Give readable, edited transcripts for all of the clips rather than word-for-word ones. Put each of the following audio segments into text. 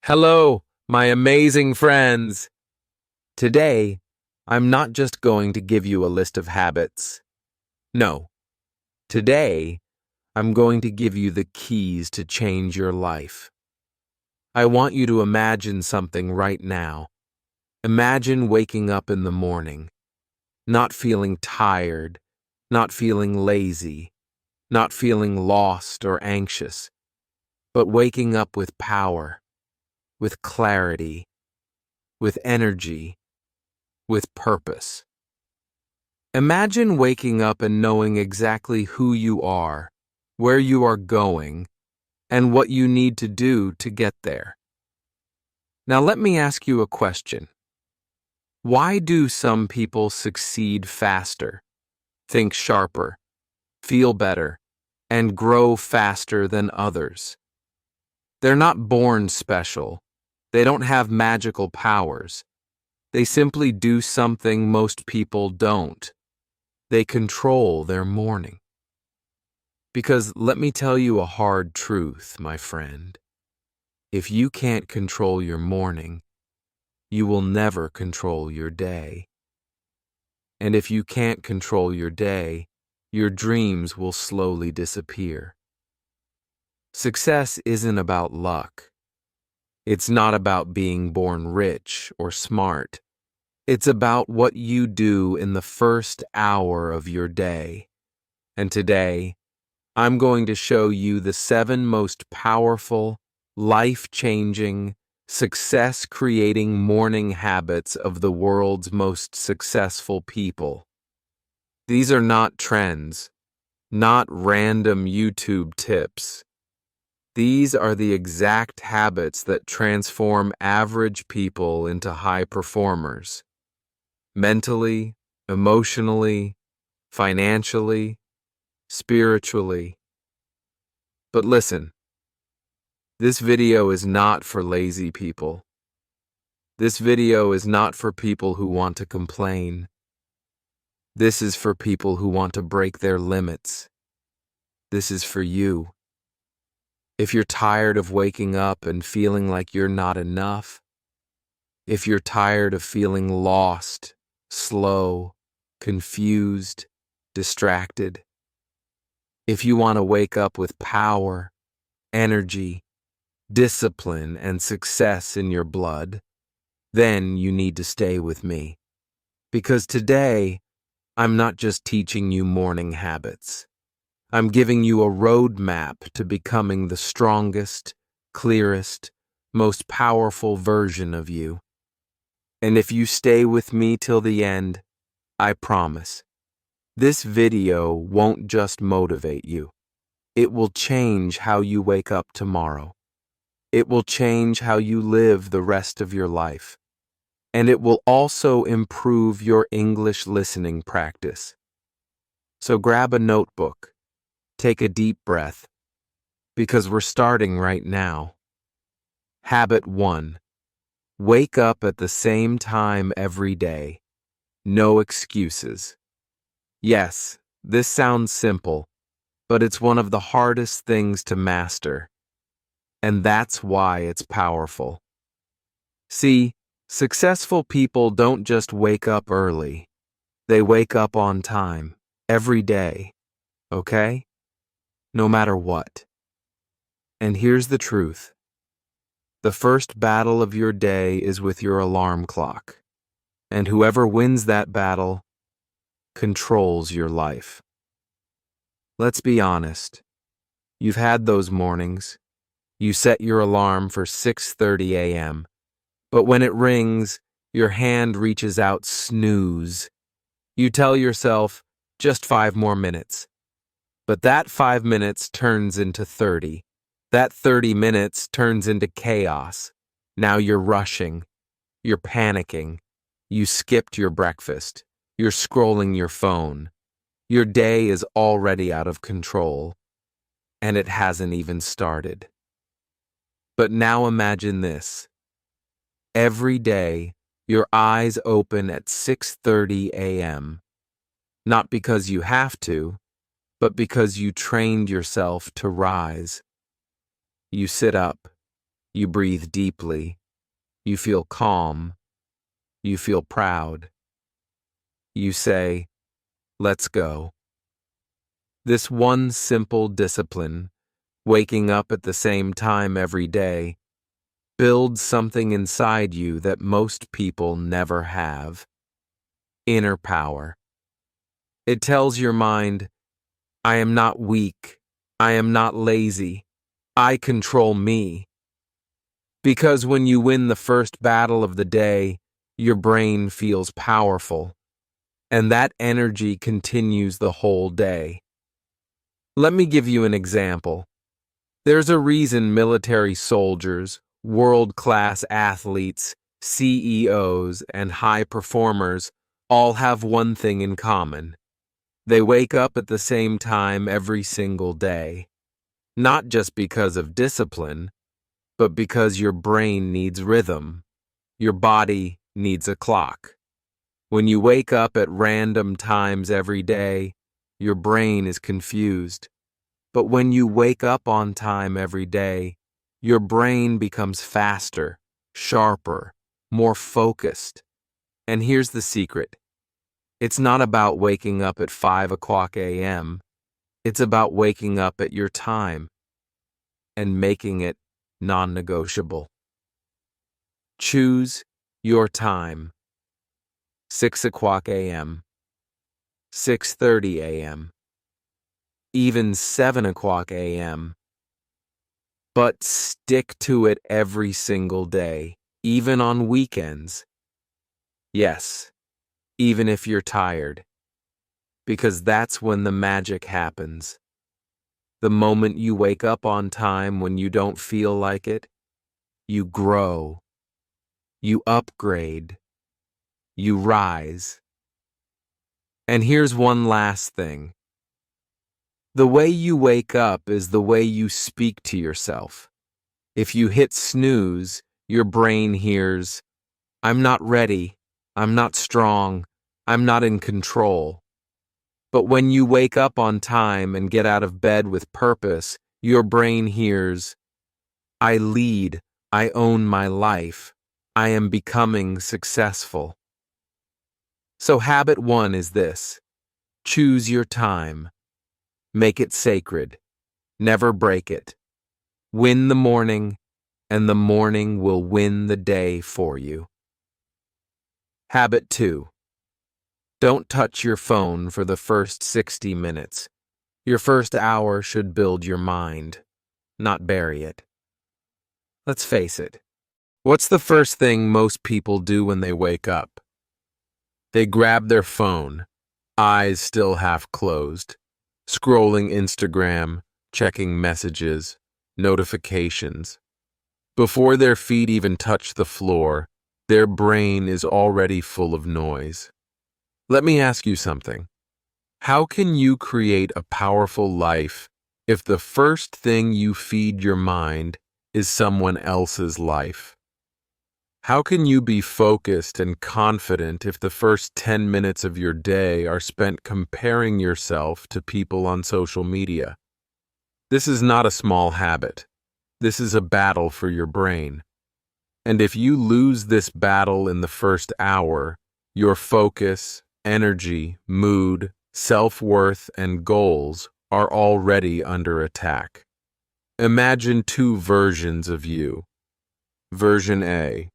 Hello, my amazing friends. Today, I'm not just going to give you a list of habits. No, today, I'm going to give you the keys to change your life. I want you to imagine something right now. Imagine waking up in the morning, not feeling tired, not feeling lazy, not feeling lost or anxious, but waking up with power, with clarity, with energy, with purpose. Imagine waking up and knowing exactly who you are, where you are going, and what you need to do to get there. Now let me ask you a question. Why do some people succeed faster, think sharper, feel better, and grow faster than others? They're not born special. They don't have magical powers. They simply do something most people don't. They control their morning. Because let me tell you a hard truth, my friend. If you can't control your morning, you will never control your day. And if you can't control your day, your dreams will slowly disappear. Success isn't about luck. It's not about being born rich or smart. It's about what you do in the first hour of your day. And today, I'm going to show you the 7 most powerful, life-changing, success-creating morning habits of the world's most successful people. These are not trends, not random YouTube tips. These are the exact habits that transform average people into high performers. Mentally, emotionally, financially, spiritually. But listen, this video is not for lazy people. This video is not for people who want to complain. This is for people who want to break their limits. This is for you. If you're tired of waking up and feeling like you're not enough, if you're tired of feeling lost, slow, confused, distracted, if you want to wake up with power, energy, discipline, and success in your blood, then you need to stay with me. Because today, I'm not just teaching you morning habits. I'm giving you a roadmap to becoming the strongest, clearest, most powerful version of you. And if you stay with me till the end, I promise, this video won't just motivate you. It will change how you wake up tomorrow. It will change how you live the rest of your life. And it will also improve your English listening practice. So grab a notebook. Take a deep breath, because we're starting right now. Habit 1. Wake up at the same time every day. No excuses. Yes, this sounds simple, but it's one of the hardest things to master. And that's why it's powerful. See, successful people don't just wake up early. They wake up on time, every day. Okay? No matter what. And here's the truth. The first battle of your day is with your alarm clock. And whoever wins that battle controls your life. Let's be honest. You've had those mornings. You set your alarm for 6:30 a.m. But when it rings, your hand reaches out snooze. You tell yourself, just 5 more minutes. But that 5 minutes turns into 30. That 30 minutes turns into chaos. Now you're rushing. You're panicking. You skipped your breakfast. You're scrolling your phone. Your day is already out of control. And it hasn't even started. But now imagine this. Every day, your eyes open at 6:30 a.m. Not because you have to, but because you trained yourself to rise. You sit up. You breathe deeply. You feel calm. You feel proud. You say, "Let's go." This one simple discipline, waking up at the same time every day, builds something inside you that most people never have: inner power. It tells your mind, "I am not weak. I am not lazy. I control me." Because when you win the first battle of the day, your brain feels powerful, and that energy continues the whole day. Let me give you an example. There's a reason military soldiers, world-class athletes, CEOs, and high performers all have one thing in common. They wake up at the same time every single day. Not just because of discipline, but because your brain needs rhythm. Your body needs a clock. When you wake up at random times every day, your brain is confused. But when you wake up on time every day, your brain becomes faster, sharper, more focused. And here's the secret. It's not about waking up at 5 o'clock a.m. It's about waking up at your time and making it non-negotiable. Choose your time. 6 o'clock a.m., 6:30 a.m., even 7 o'clock a.m. But stick to it every single day, even on weekends. Yes, even if you're tired, because that's when the magic happens. The moment you wake up on time when you don't feel like it, you grow, you upgrade, you rise. And here's one last thing. The way you wake up is the way you speak to yourself. If you hit snooze, your brain hears, "I'm not ready, I'm not strong, I'm not in control." But when you wake up on time and get out of bed with purpose, your brain hears, "I lead, I own my life, I am becoming successful." So habit 1 is this: choose your time. Make it sacred. Never break it. Win the morning, and the morning will win the day for you. Habit 2. Don't touch your phone for the first 60 minutes. Your first hour should build your mind, not bury it. Let's face it. What's the first thing most people do when they wake up? They grab their phone, eyes still half closed, scrolling Instagram, checking messages, notifications. Before their feet even touch the floor, their brain is already full of noise. Let me ask you something. How can you create a powerful life if the first thing you feed your mind is someone else's life? How can you be focused and confident if the first 10 minutes of your day are spent comparing yourself to people on social media? This is not a small habit. This is a battle for your brain. And if you lose this battle in the first hour, your focus, energy, mood, self-worth, and goals are already under attack. Imagine 2 versions of you. Version A.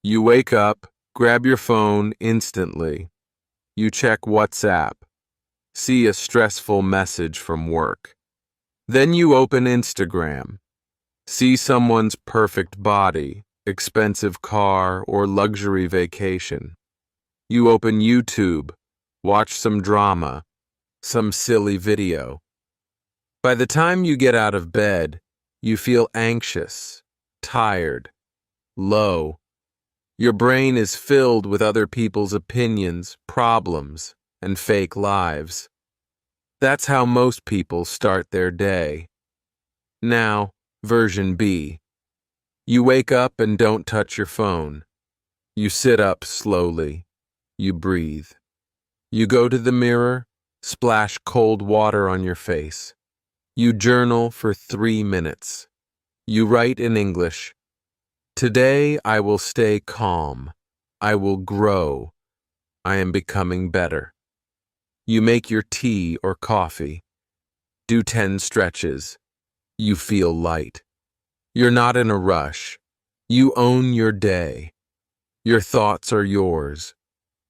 You wake up, grab your phone instantly. You check WhatsApp, see a stressful message from work. Then you open Instagram, see someone's perfect body, expensive car, or luxury vacation. You open YouTube, watch some drama, some silly video. By the time you get out of bed, you feel anxious, tired, low. Your brain is filled with other people's opinions, problems, and fake lives. That's how most people start their day. Now, version B. You wake up and don't touch your phone. You sit up slowly. You breathe. You go to the mirror, splash cold water on your face. You journal for 3 minutes. You write in English, Today I will stay calm. I will grow. I am becoming better. You make your tea or coffee. Do 10 stretches. You feel light. You're not in a rush. You own your day. Your thoughts are yours.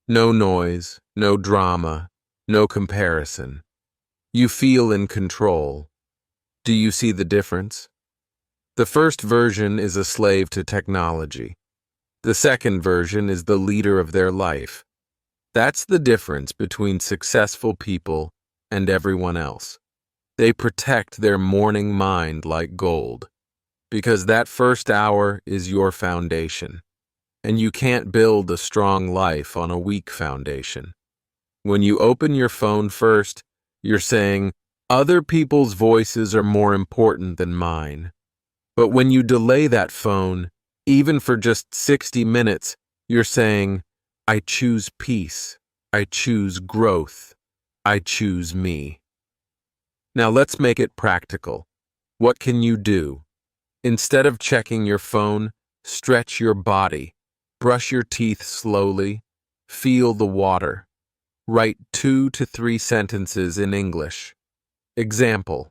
No noise, no drama, no comparison. You feel in control. Do you see the difference? The first version is a slave to technology. The second version is the leader of their life. That's the difference between successful people and everyone else. They protect their morning mind like gold, because that first hour is your foundation, and you can't build a strong life on a weak foundation. When you open your phone first, you're saying, other people's voices are more important than mine. But when you delay that phone, even for just 60 minutes, you're saying, I choose peace, I choose growth, I choose me. Now let's make it practical. What can you do? Instead of checking your phone, stretch your body, brush your teeth slowly, feel the water. Write 2 to 3 sentences in English. Example,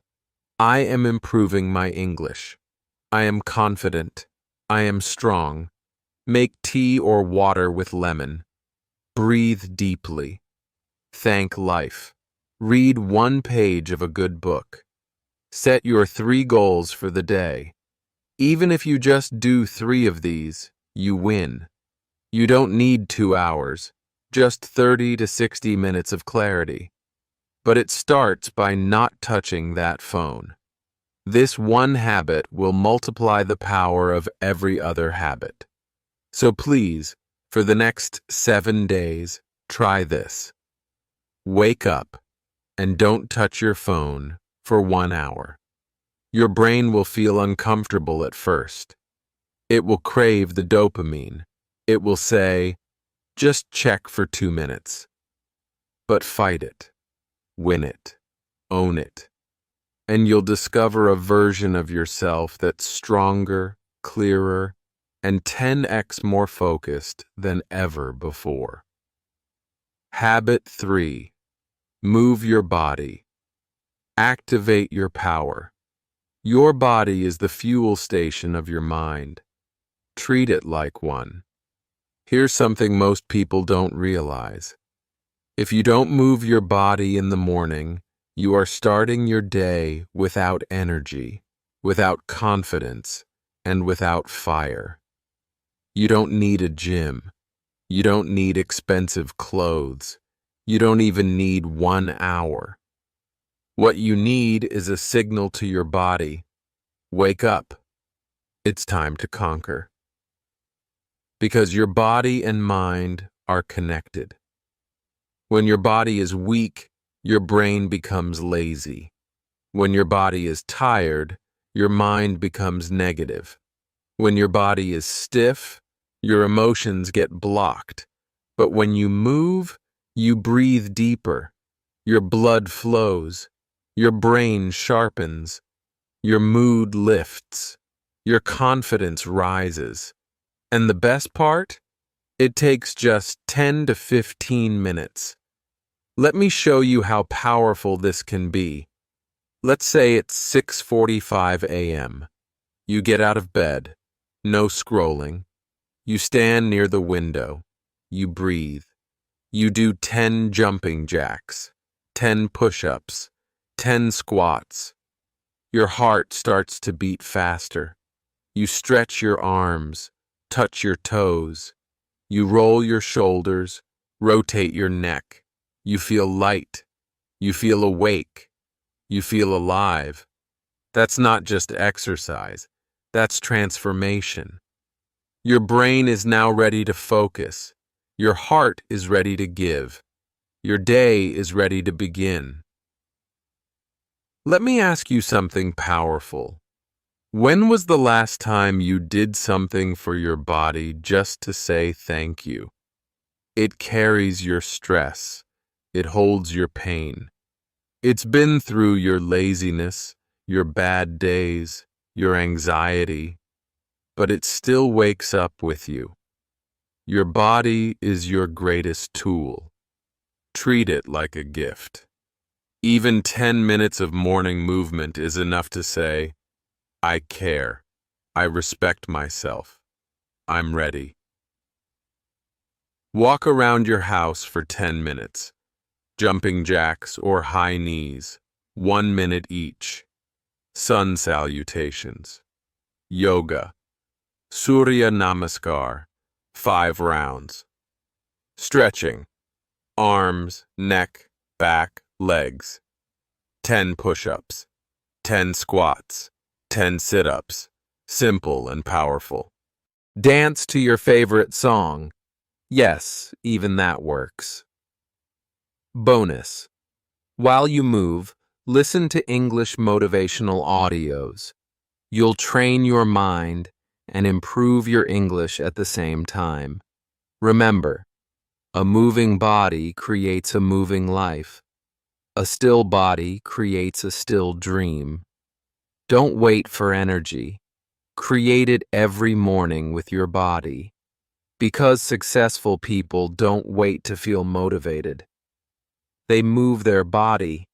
I am improving my English. I am confident. I am strong. Make tea or water with lemon. Breathe deeply. Thank life. Read 1 page of a good book. Set your 3 goals for the day. Even if you just do 3 of these, you win. You don't need 2 hours, just 30 to 60 minutes of clarity. But it starts by not touching that phone. This one habit will multiply the power of every other habit. So please, for the next 7 days, try this. Wake up and don't touch your phone for 1 hour. Your brain will feel uncomfortable at first. It will crave the dopamine. It will say, just check for 2 minutes. But fight it. Win it. Own it. And you'll discover a version of yourself that's stronger, clearer, and 10x more focused than ever before. Habit 3. Move your body. Activate your power. Your body is the fuel station of your mind. Treat it like one. Here's something most people don't realize. If you don't move your body in the morning, you are starting your day without energy, without confidence, and without fire. You don't need a gym. You don't need expensive clothes. You don't even need 1 hour. What you need is a signal to your body. Wake up. It's time to conquer. Because your body and mind are connected. When your body is weak, your brain becomes lazy. When your body is tired, your mind becomes negative. When your body is stiff, your emotions get blocked. But when you move, you breathe deeper. Your blood flows. Your brain sharpens. Your mood lifts. Your confidence rises. And the best part? It takes just 10 to 15 minutes. Let me show you how powerful this can be. Let's say it's 6:45 a.m. You get out of bed. No scrolling. You stand near the window. You breathe. You do 10 jumping jacks, 10 push-ups, 10 squats. Your heart starts to beat faster. You stretch your arms, touch your toes. You roll your shoulders, rotate your neck. You feel light. You feel awake. You feel alive. That's not just exercise. That's transformation. Your brain is now ready to focus. Your heart is ready to give. Your day is ready to begin. Let me ask you something powerful. When was the last time you did something for your body just to say thank you? It carries your stress. It holds your pain. It's been through your laziness, your bad days, your anxiety. but it still wakes up with you. Your body is your greatest tool. Treat it like a gift. Even 10 minutes of morning movement is enough to say, I care. I respect myself. I'm ready. Walk around your house for 10 minutes. Jumping jacks or high knees, 1 minute each. Sun salutations. Yoga. Surya Namaskar, 5 rounds. Stretching. Arms, neck, back, legs. 10 push-ups. 10 squats. 10 sit-ups. Simple and powerful. Dance to your favorite song. Yes, even that works. Bonus. While you move, listen to English motivational audios. You'll train your mind and improve your English at the same time. Remember, a moving body creates a moving life. A still body creates a still dream. Don't wait for energy. Create it every morning with your body. Because successful people don't wait to feel motivated. They move their body,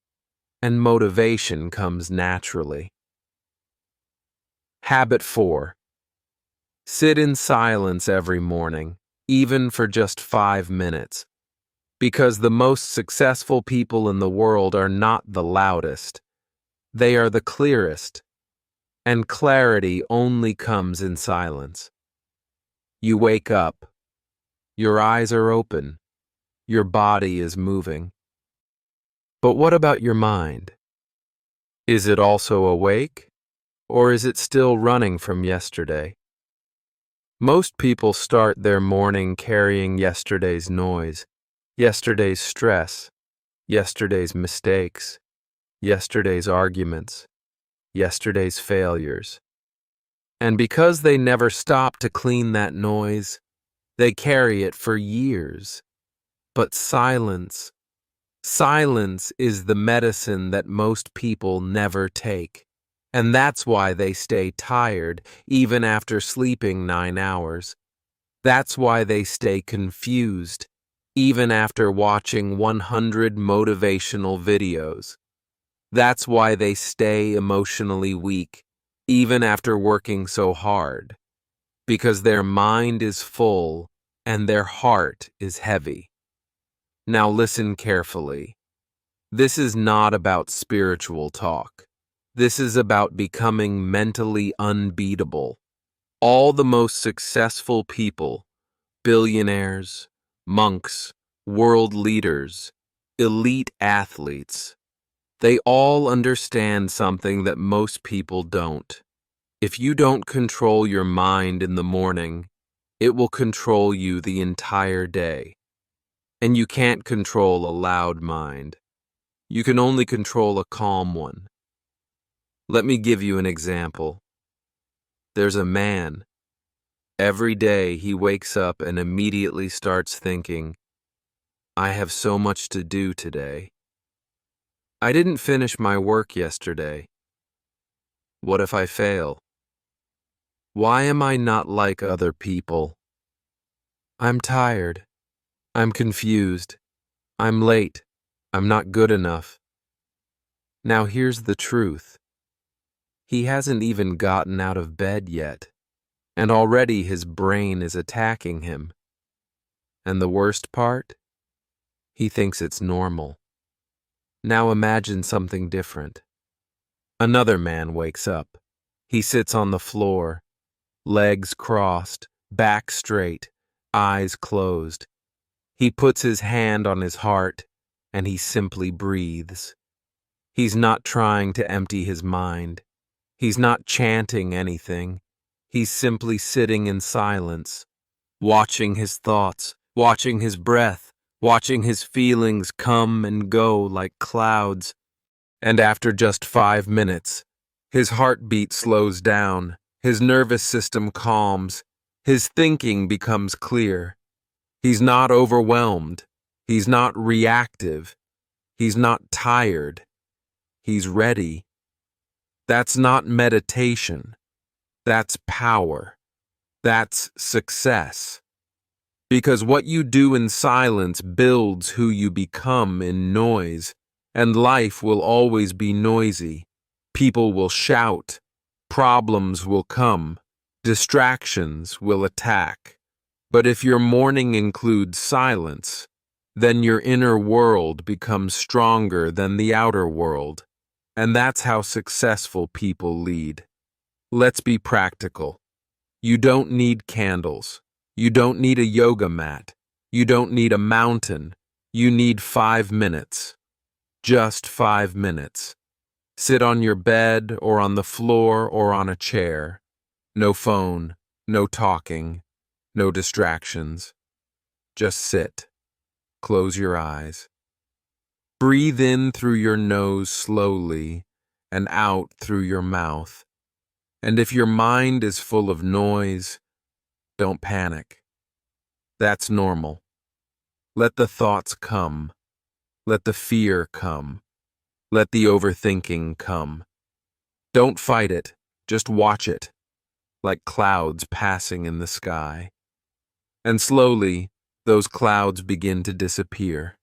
and motivation comes naturally. Habit 4. Sit in silence every morning, even for just 5 minutes. Because the most successful people in the world are not the loudest. They are the clearest. And clarity only comes in silence. You wake up. Your eyes are open. Your body is moving. But what about your mind? Is it also awake? Or is it still running from yesterday? Most people start their morning carrying yesterday's noise, yesterday's stress, yesterday's mistakes, yesterday's arguments, yesterday's failures. And because they never stop to clean that noise, they carry it for years. But silence is the medicine that most people never take. And that's why they stay tired even after sleeping 9 hours. That's why they stay confused even after watching 100 motivational videos. That's why they stay emotionally weak even after working so hard. Because their mind is full and their heart is heavy. Now listen carefully. This is not about spiritual talk. This is about becoming mentally unbeatable. All the most successful people, billionaires, monks, world leaders, elite athletes, they all understand something that most people don't. If you don't control your mind in the morning, it will control you the entire day. And you can't control a loud mind. You can only control a calm one. Let me give you an example. There's a man. Every day he wakes up and immediately starts thinking, I have so much to do today. I didn't finish my work yesterday. What if I fail? Why am I not like other people? I'm tired. I'm confused. I'm late. I'm not good enough. Now here's the truth. He hasn't even gotten out of bed yet, and already his brain is attacking him. And the worst part? He thinks it's normal. Now imagine something different. Another man wakes up. He sits on the floor, legs crossed, back straight, eyes closed. He puts his hand on his heart, and he simply breathes. He's not trying to empty his mind. He's not chanting anything. He's simply sitting in silence, watching his thoughts, watching his breath, watching his feelings come and go like clouds. And after just 5 minutes, his heartbeat slows down, his nervous system calms, his thinking becomes clear. He's not overwhelmed. He's not reactive. He's not tired. He's ready. That's not meditation. That's power. That's success. Because what you do in silence builds who you become in noise, and life will always be noisy. People will shout, problems will come, distractions will attack. But if your morning includes silence, then your inner world becomes stronger than the outer world. And that's how successful people lead. Let's be practical. You don't need candles. You don't need a yoga mat. You don't need a mountain. You need 5 minutes. Just 5 minutes. Sit on your bed or on the floor or on a chair. No phone, no talking, no distractions. Just sit. Close your eyes. Breathe in through your nose slowly and out through your mouth. And if your mind is full of noise, don't panic. That's normal. Let the thoughts come. Let the fear come. Let the overthinking come. Don't fight it, just watch it, like clouds passing in the sky. And slowly, those clouds begin to disappear.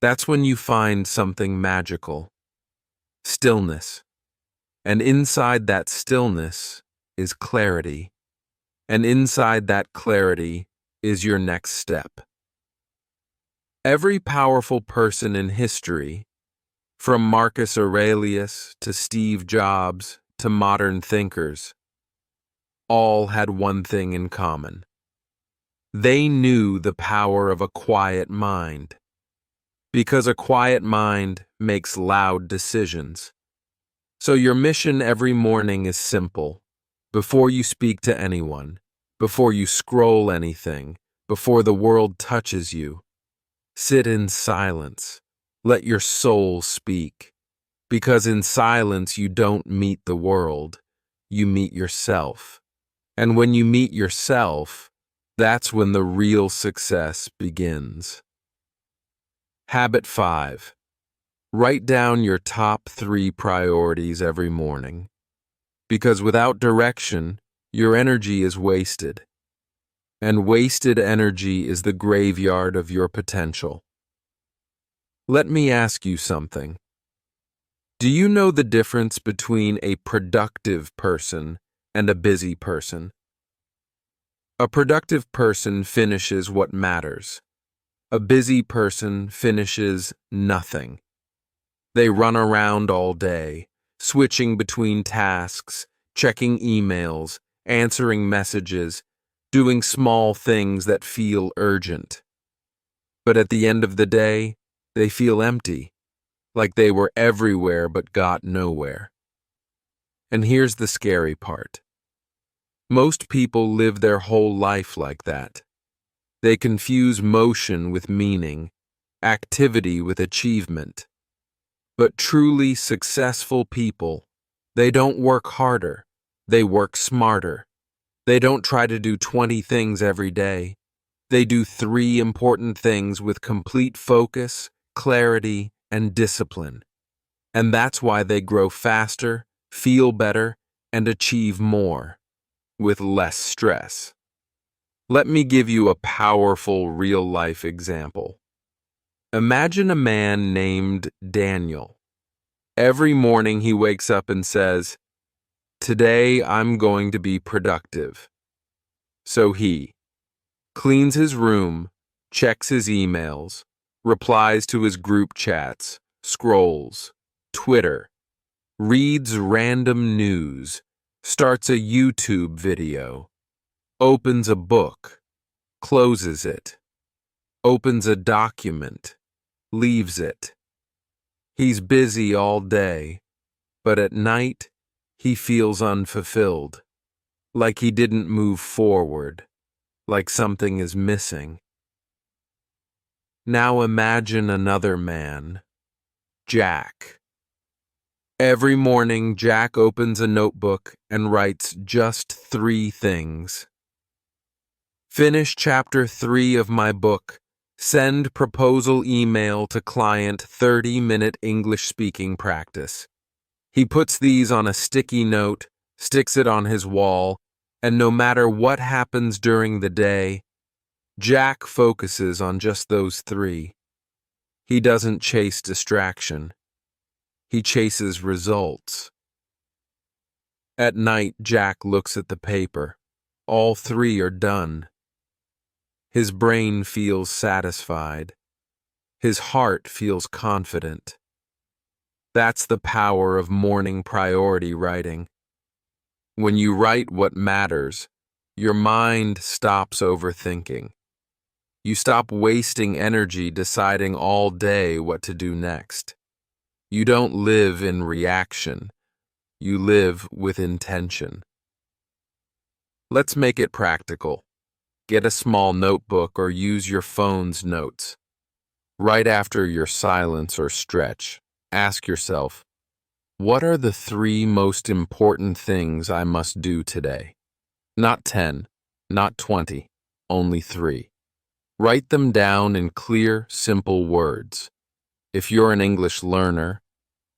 That's when you find something magical. Stillness. And inside that stillness is clarity. And inside that clarity is your next step. Every powerful person in history, from Marcus Aurelius to Steve Jobs to modern thinkers, all had one thing in common. They knew the power of a quiet mind, because a quiet mind makes loud decisions. So your mission every morning is simple. Before you speak to anyone, before you scroll anything, before the world touches you, sit in silence. Let your soul speak. Because in silence you don't meet the world, you meet yourself. And when you meet yourself, that's when the real success begins. Habit 5. Write down your top 3 priorities every morning. Because without direction, your energy is wasted. And wasted energy is the graveyard of your potential. Let me ask you something. Do you know the difference between a productive person and a busy person? A productive person finishes what matters. A busy person finishes nothing. They run around all day, switching between tasks, checking emails, answering messages, doing small things that feel urgent. But at the end of the day, they feel empty, like they were everywhere but got nowhere. And here's the scary part. Most people live their whole life like that. They confuse motion with meaning, activity with achievement. But truly successful people, they don't work harder, they work smarter. They don't try to do 20 things every day. They do 3 important things with complete focus, clarity, and discipline. And that's why they grow faster, feel better, and achieve more, with less stress. Let me give you a powerful real-life example. Imagine a man named Daniel. Every morning he wakes up and says, "Today I'm going to be productive." So he cleans his room, checks his emails, replies to his group chats, scrolls, Twitter, reads random news, starts a YouTube video, opens a book, closes it, opens a document, leaves it. He's busy all day, but at night, he feels unfulfilled, like he didn't move forward, like something is missing. Now imagine another man, Jack. Every morning, Jack opens a notebook and writes just 3 things. Finish chapter 3 of my book. Send proposal email to client 30-minute English speaking practice. He puts these on a sticky note, sticks it on his wall, And no matter what happens during the day, Jack focuses on just those three. He doesn't chase distraction. He chases results. At night, Jack looks at the paper. All three are done. His brain feels satisfied. His heart feels confident. That's the power of morning priority writing. When you write what matters, your mind stops overthinking. You stop wasting energy deciding all day what to do next. You don't live in reaction. You live with intention. Let's make it practical. Get a small notebook or use your phone's notes. Right after your silence or stretch, ask yourself, what are the three most important things I must do today? Not 10, not 20, only 3. Write them down in clear, simple words. If you're an English learner,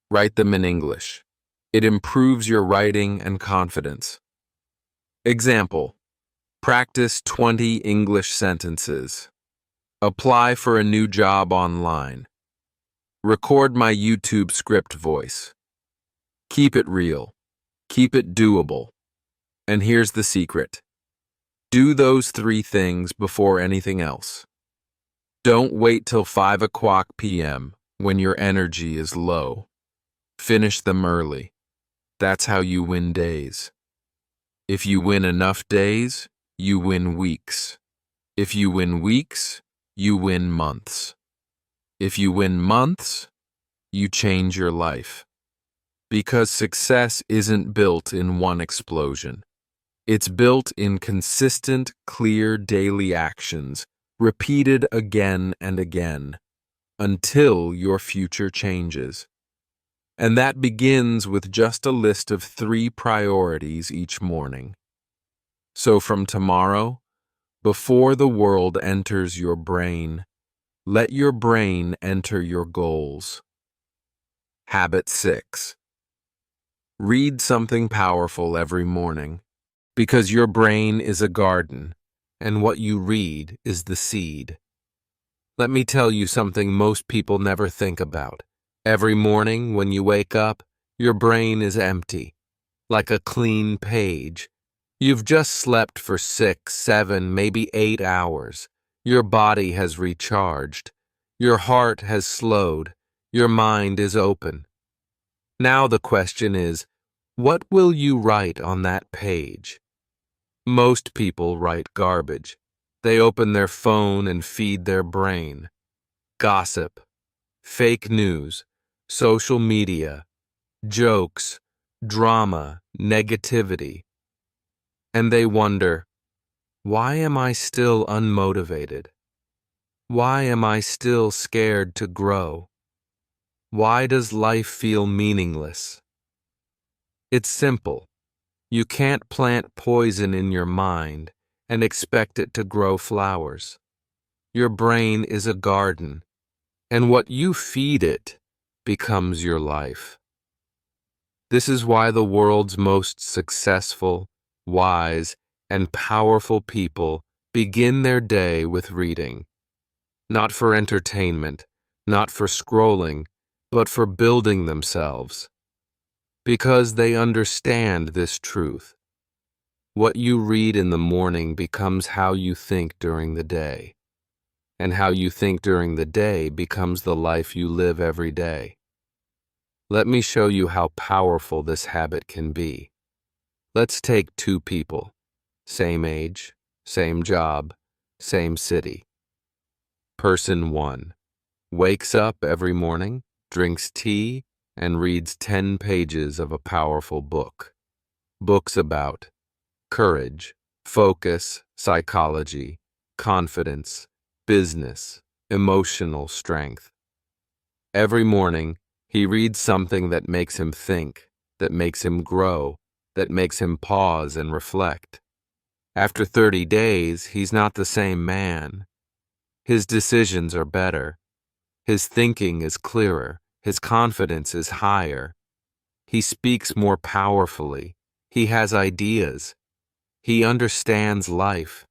write them in English. It improves your writing and confidence. Example: practice 20 English sentences. Apply for a new job online. Record my YouTube script voice. Keep it real. Keep it doable. And here's the secret. Do those 3 things before anything else. Don't wait till 5 p.m. when your energy is low. Finish them early. That's how you win days. If you win enough days, you win weeks. If you win weeks, you win months. If you win months, you change your life. Because success isn't built in one explosion. It's built in consistent, clear daily actions, repeated again and again, until your future changes. And that begins with just a list of 3 priorities each morning. So from tomorrow, before the world enters your brain, let your brain enter your goals. Habit 6. Read something powerful every morning, because your brain is a garden, and what you read is the seed. Let me tell you something most people never think about. Every morning when you wake up, your brain is empty, like a clean page. You've just slept for 6, 7, maybe 8 hours. Your body has recharged. Your heart has slowed. Your mind is open. Now the question is, what will you write on that page? Most people write garbage. They open their phone and feed their brain. Gossip, fake news, social media, jokes, drama, negativity. And they wonder, why am I still unmotivated? Why am I still scared to grow? Why does life feel meaningless? It's simple. You can't plant poison in your mind and expect it to grow flowers. Your brain is a garden, and what you feed it becomes your life. This is why the world's most successful, wise, and powerful people begin their day with reading. Not for entertainment, not for scrolling, but for building themselves. Because they understand this truth. What you read in the morning becomes how you think during the day. And how you think during the day becomes the life you live every day. Let me show you how powerful this habit can be. Let's take 2 people, same age, same job, same city. Person 1 wakes up every morning, drinks tea, and reads 10 pages of a powerful book. Books about courage, focus, psychology, confidence, business, emotional strength. Every morning, he reads something that makes him think, that makes him grow, that makes him pause and reflect. After 30 days, he's not the same man. His decisions are better. His thinking is clearer. His confidence is higher. He speaks more powerfully. He has ideas. He understands life.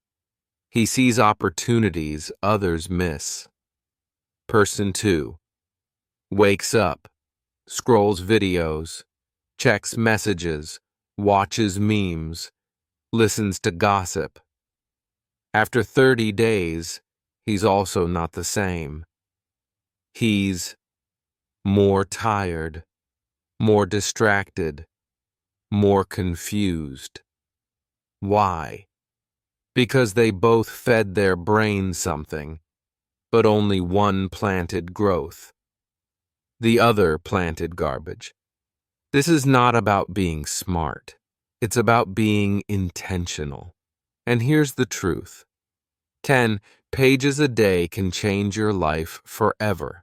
He sees opportunities others miss. Person 2 wakes up, scrolls videos, checks messages, watches memes, listens to gossip. After 30 days, he's also not the same. He's more tired, more distracted, more confused. Why? Because they both fed their brain something, but only one planted growth. The other planted garbage. This is not about being smart. It's about being intentional. And here's the truth. 10 pages a day can change your life forever.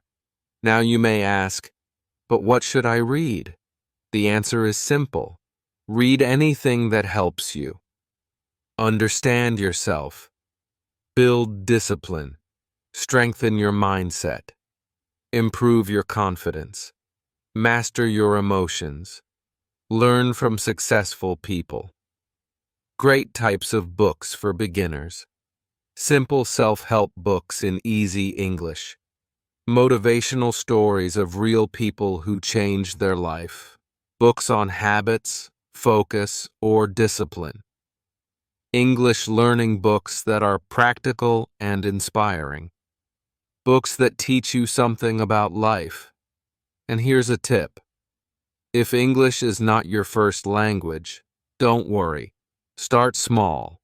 Now you may ask, but what should I read? The answer is simple. Read anything that helps you. Understand yourself. Build discipline. Strengthen your mindset. Improve your confidence. Master your emotions. Learn from successful people. Great types of books for beginners. Simple self-help books in easy English. Motivational stories of real people who changed their life. Books on habits, focus, or discipline. English learning books that are practical and inspiring. Books that teach you something about life. And here's a tip. If English is not your first language, don't worry. Start small.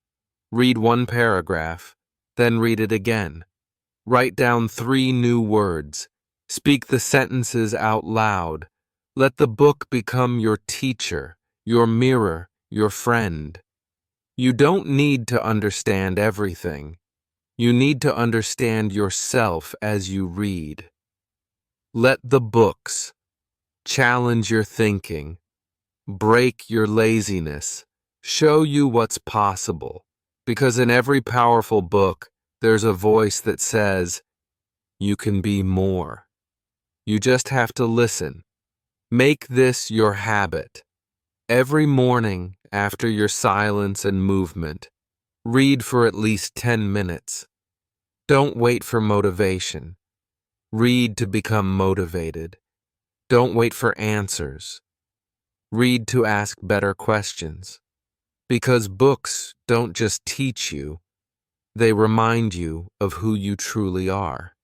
Read one paragraph, then read it again. Write down 3 new words. Speak the sentences out loud. Let the book become your teacher, your mirror, your friend. You don't need to understand everything. You need to understand yourself as you read. Let the books challenge your thinking, break your laziness, show you what's possible. Because in every powerful book, there's a voice that says, you can be more. You just have to listen. Make this your habit. Every morning, after your silence and movement, read for at least 10 minutes. Don't wait for motivation. Read to become motivated. Don't wait for answers. Read to ask better questions. Because books don't just teach you, they remind you of who you truly are.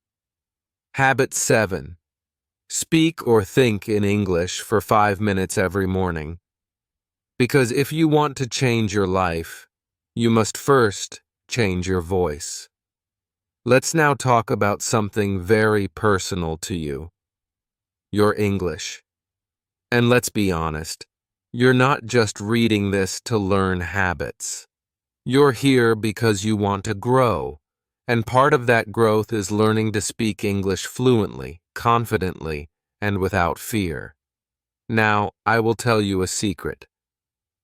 Habit 7. Speak or think in English for 5 minutes every morning. Because if you want to change your life, you must first change your voice. Let's now talk about something very personal to you. Your English. And let's be honest, you're not just reading this to learn habits. You're here because you want to grow, and part of that growth is learning to speak English fluently, confidently, and without fear. Now, I will tell you a secret.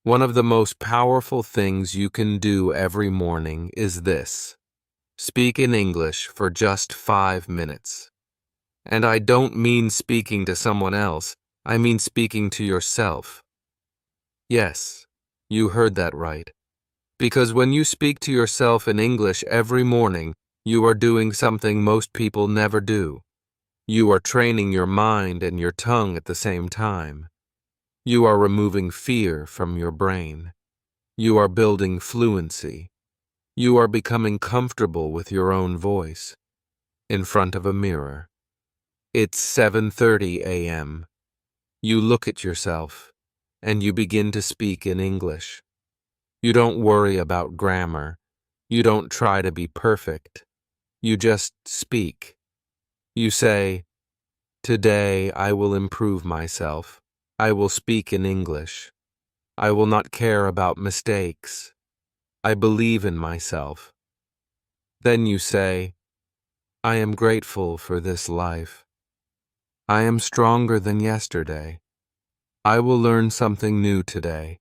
One of the most powerful things you can do every morning is this. Speak in English for just 5 minutes. And I don't mean speaking to someone else, I mean speaking to yourself. Yes, you heard that right. Because when you speak to yourself in English every morning, you are doing something most people never do. You are training your mind and your tongue at the same time. You are removing fear from your brain. You are building fluency. You are becoming comfortable with your own voice. In front of a mirror. It's 7:30 a.m. You look at yourself, and you begin to speak in English. You don't worry about grammar. You don't try to be perfect. You just speak. You say, today I will improve myself. I will speak in English. I will not care about mistakes. I believe in myself. Then you say, I am grateful for this life. I am stronger than yesterday. I will learn something new today.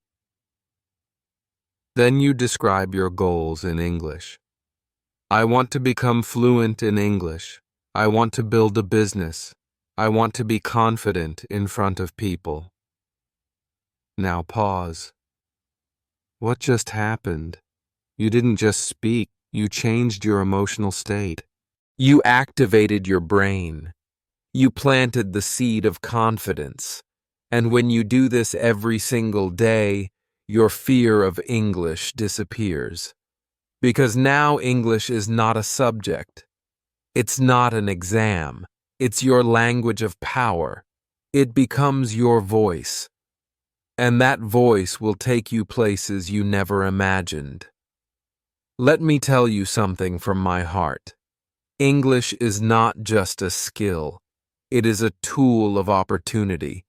Then you describe your goals in English. I want to become fluent in English. I want to build a business. I want to be confident in front of people. Now pause. What just happened? You didn't just speak, you changed your emotional state. You activated your brain. You planted the seed of confidence. And when you do this every single day, your fear of English disappears. Because now English is not a subject. It's not an exam. It's your language of power. It becomes your voice. And that voice will take you places you never imagined. Let me tell you something from my heart. English is not just a skill. It is a tool of opportunity.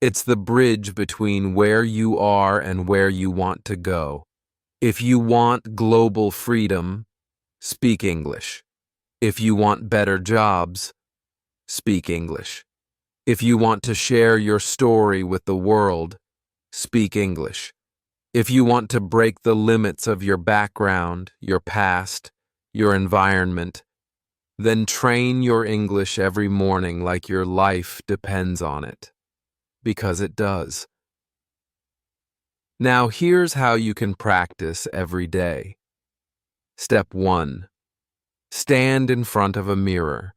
It's the bridge between where you are and where you want to go. If you want global freedom, speak English. If you want better jobs, speak English. If you want to share your story with the world, speak English. If you want to break the limits of your background, your past, your environment, then train your English every morning like your life depends on it. Because it does. Now here's how you can practice every day. Step 1. Stand in front of a mirror.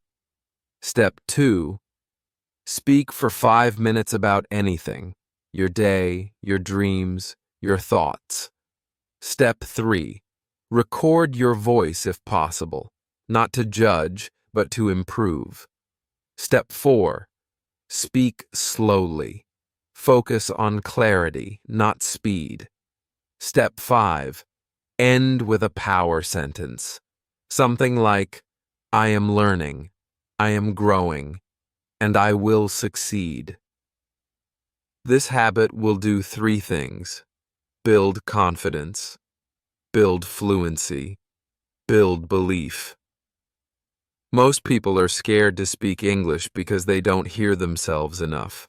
Step 2. Speak for 5 minutes about anything. Your day, your dreams, your thoughts. Step 3. Record your voice if possible, not to judge, but to improve. Step 4. Speak slowly. Focus on clarity, not speed. Step 5. End with a power sentence. Something like, I am learning, I am growing, and I will succeed. This habit will do 3 things. Build confidence, build fluency, build belief. Most people are scared to speak English because they don't hear themselves enough.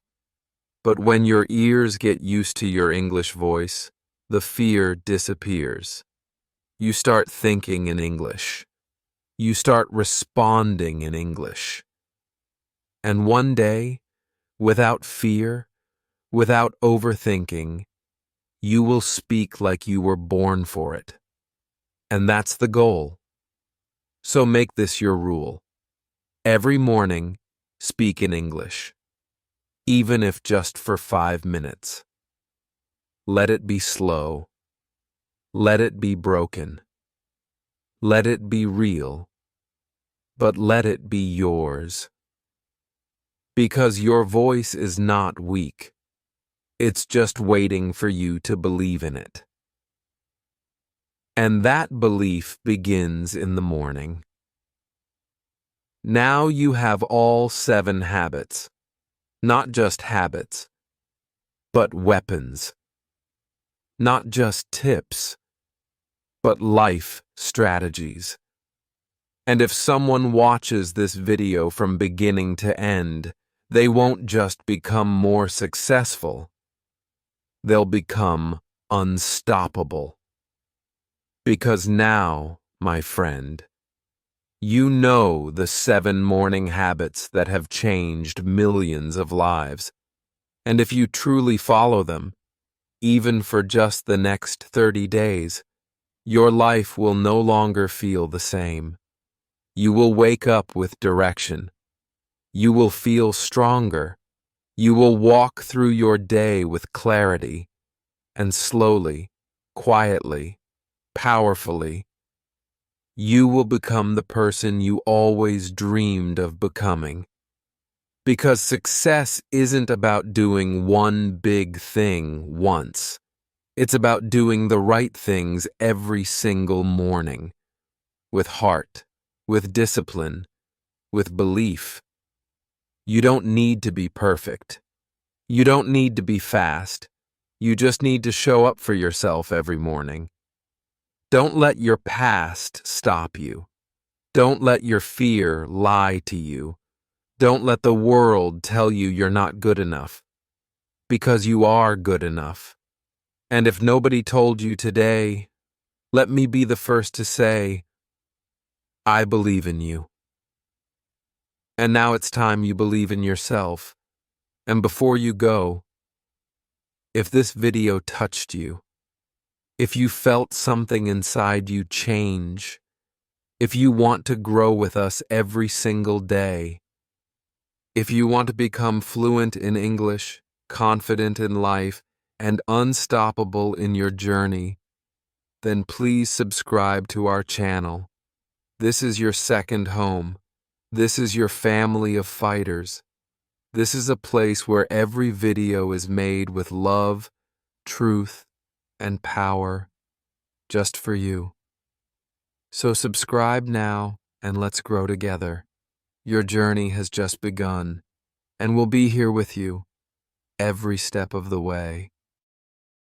But when your ears get used to your English voice, the fear disappears. You start thinking in English. You start responding in English. And one day, without fear, without overthinking, you will speak like you were born for it. And that's the goal. So make this your rule. Every morning, speak in English. Even if just for 5 minutes. Let it be slow. Let it be broken. Let it be real. But let it be yours. Because your voice is not weak. It's just waiting for you to believe in it. And that belief begins in the morning. Now you have all 7 habits. Not just habits, but weapons. Not just tips, but life strategies. And if someone watches this video from beginning to end, they won't just become more successful. They'll become unstoppable. Because now, my friend, you know the 7 morning habits that have changed millions of lives. And if you truly follow them, even for just the next 30 days, your life will no longer feel the same. You will wake up with direction. You will feel stronger. You will walk through your day with clarity. And slowly, quietly, powerfully, you will become the person you always dreamed of becoming. Because success isn't about doing one big thing once. It's about doing the right things every single morning. With heart, with discipline, with belief. You don't need to be perfect. You don't need to be fast. You just need to show up for yourself every morning. Don't let your past stop you. Don't let your fear lie to you. Don't let the world tell you you're not good enough. Because you are good enough. And if nobody told you today, let me be the first to say, I believe in you. And now it's time you believe in yourself. And before you go, if this video touched you, If you felt something inside you change, if you want to grow with us every single day, if you want to become fluent in English, confident in life, and unstoppable in your journey, then please subscribe to our channel. This is your second home. This is your family of fighters. This is a place where every video is made with love, truth, and power, just for you. So subscribe now and let's grow together. Your journey has just begun, and we'll be here with you every step of the way.